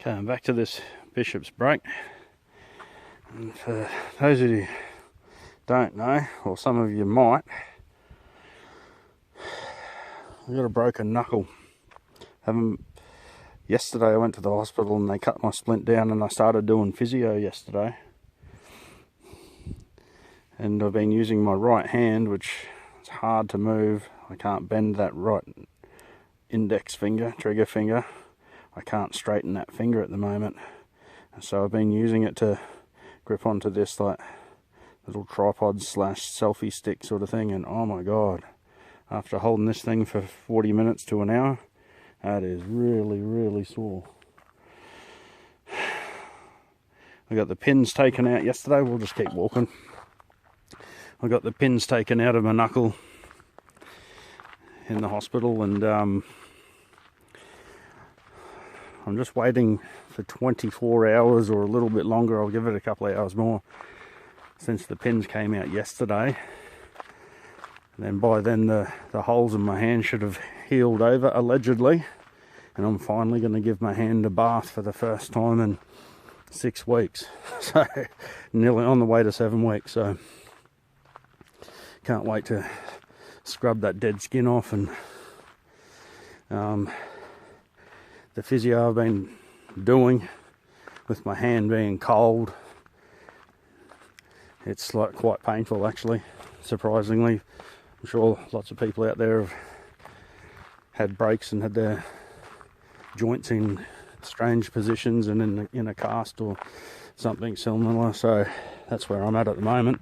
Okay, I'm back to this Bishop's Break. And for those of you who don't know, or some of you might, I've got a broken knuckle. Yesterday I went to the hospital and they cut my splint down, and I started doing physio yesterday. And I've been using my right hand, which is hard to move. I can't bend that right index finger, trigger finger. I can't straighten that finger at the moment. And so I've been using it to grip onto this like little tripod / selfie stick sort of thing, and oh my god, after holding this thing for 40 minutes to an hour, that is really sore. I got the pins taken out yesterday. We'll just keep walking. I got the pins taken out of my knuckle in the hospital, and I'm just waiting for 24 hours or a little bit longer. I'll give it a couple of hours more since the pins came out yesterday. And then by then the holes in my hand should have healed over, allegedly. And I'm finally going to give my hand a bath for the first time in 6 weeks. So nearly on the way to 7 weeks. So can't wait to scrub that dead skin off. And the physio I've been doing with my hand being cold, it's like quite painful actually, surprisingly. I'm sure lots of people out there have had breaks and had their joints in strange positions and in a cast or something similar, so that's where I'm at the moment.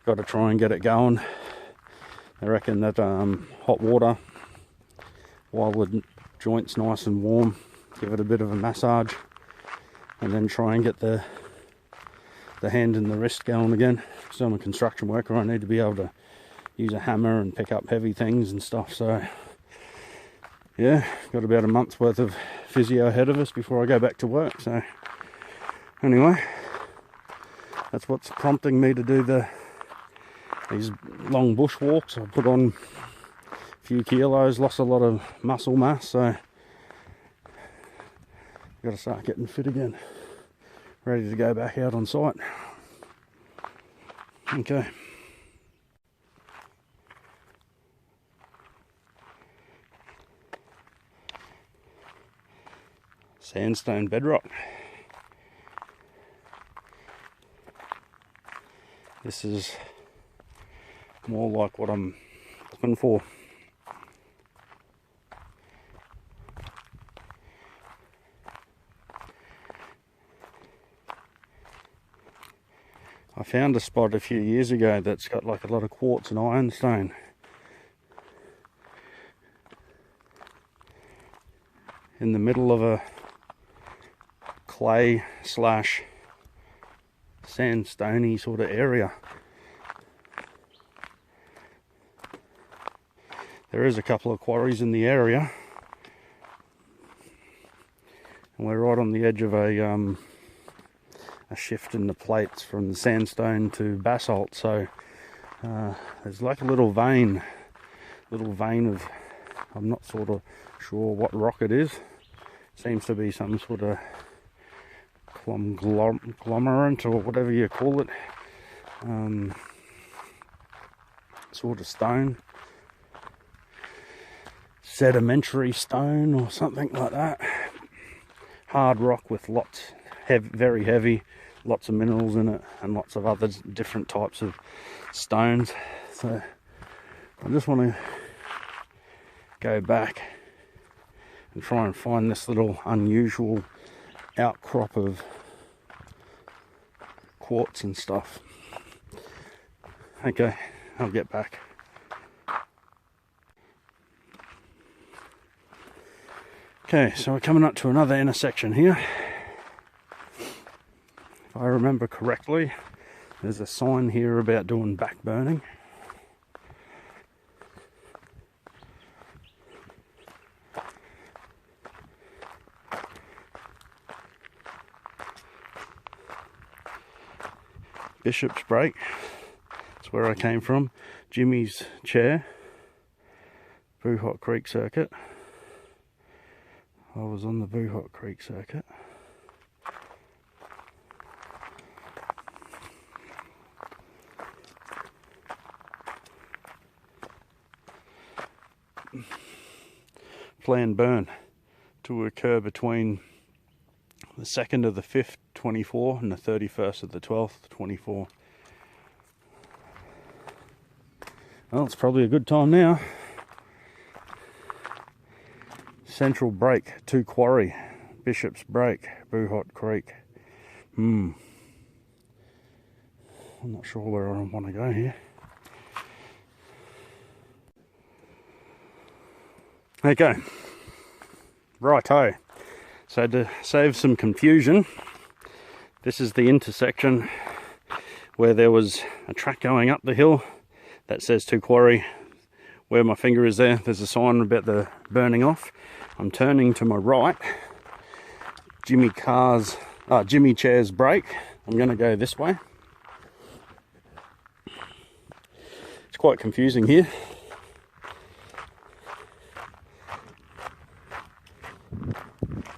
Got to try and get it going. I reckon that hot water while the joint's nice and warm, give it a bit of a massage, and then try and get the hand and the wrist going again. So I'm a construction worker, I need to be able to use a hammer and pick up heavy things and stuff. So yeah, got about a month's worth of physio ahead of us before I go back to work. So anyway, that's what's prompting me to do these long bush walks. I put on a few kilos, lost a lot of muscle mass, so got to start getting fit again, ready to go back out on site. Okay. Sandstone bedrock. This is more like what I'm looking for. I found a spot a few years ago that's got like a lot of quartz and ironstone. In the middle of a clay / sandstony sort of area. There is a couple of quarries in the area, and we're right on the edge of a shift in the plates from the sandstone to basalt. So there's like a little vein of, I'm not sort of sure what rock it is. Seems to be some sort of conglomerate or whatever you call it, sort of stone, sedimentary stone or something like that. Hard rock with lots, very heavy, lots of minerals in it, and lots of other different types of stones. So I just want to go back and try and find this little unusual outcrop of quartz and stuff. Okay, I'll get back. Okay, so we're coming up to another intersection here. If I remember correctly, there's a sign here about doing back burning. Bishop's Break, that's where I came from. Jimmy's Chair, Boo Hot Creek Circuit. I was on the Buhot Creek circuit. Planned burn to occur between the 2nd of the 5th, 24 and the 31st of the 12th, 24. Well, it's probably a good time now. Central Break to Quarry, Bishop's Break, Buhot Creek. I'm not sure where I want to go here. Okay, righto. So to save some confusion, this is the intersection where there was a track going up the hill that says to Quarry. Where my finger is there's a sign about the burning off. I'm turning to my right, Jimmy Chair's Break. I'm going to go this way. It's quite confusing here.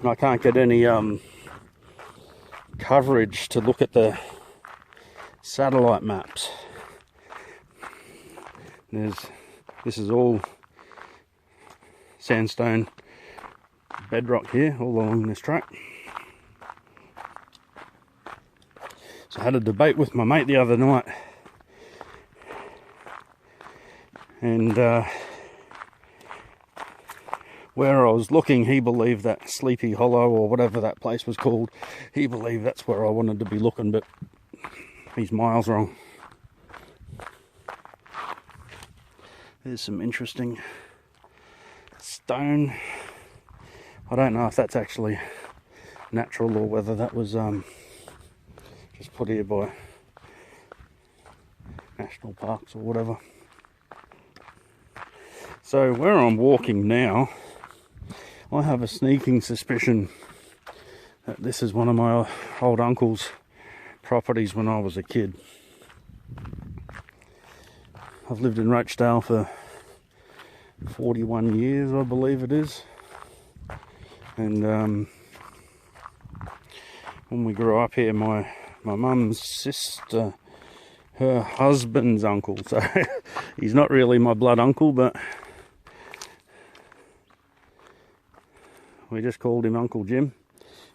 I can't get any coverage to look at the satellite maps. This is all sandstone bedrock here, all along this track. So I had a debate with my mate the other night, and where I was looking, he believed that Sleepy Hollow, or whatever that place was called, he believed that's where I wanted to be looking, but he's miles wrong. There's some interesting stone. I don't know if that's actually natural or whether that was just put here by national parks or whatever. So where I'm walking now, I have a sneaking suspicion that this is one of my old uncle's properties when I was a kid. I've lived in Rochdale for 41 years, I believe it is. And when we grew up here, my mum's sister, her husband's uncle, so he's not really my blood uncle, but we just called him Uncle Jim.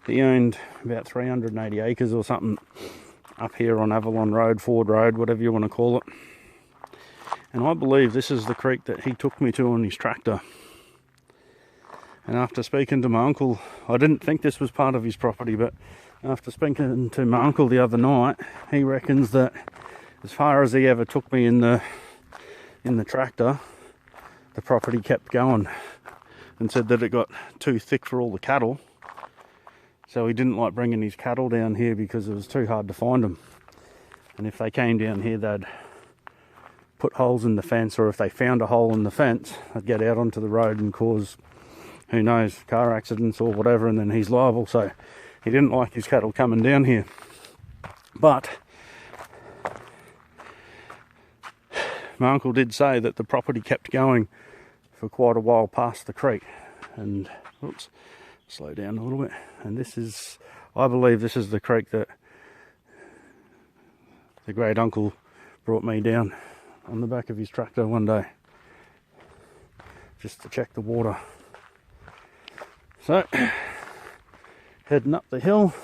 He owned about 380 acres or something up here on Avalon Road, Ford Road, whatever you want to call it. And I believe this is the creek that he took me to on his tractor. And after speaking to my uncle, I didn't think this was part of his property, but after speaking to my uncle the other night, he reckons that as far as he ever took me in the tractor, the property kept going, and said that it got too thick for all the cattle. So he didn't like bringing his cattle down here because it was too hard to find them. And if they came down here, they'd put holes in the fence, or if they found a hole in the fence, they'd get out onto the road and cause, who knows, car accidents or whatever, and then he's liable. So he didn't like his cattle coming down here. But my uncle did say that the property kept going for quite a while past the creek. And oops, slow down a little bit. And this is, I believe this is the creek that the great uncle brought me down on the back of his tractor one day, just to check the water. So, heading up the hill.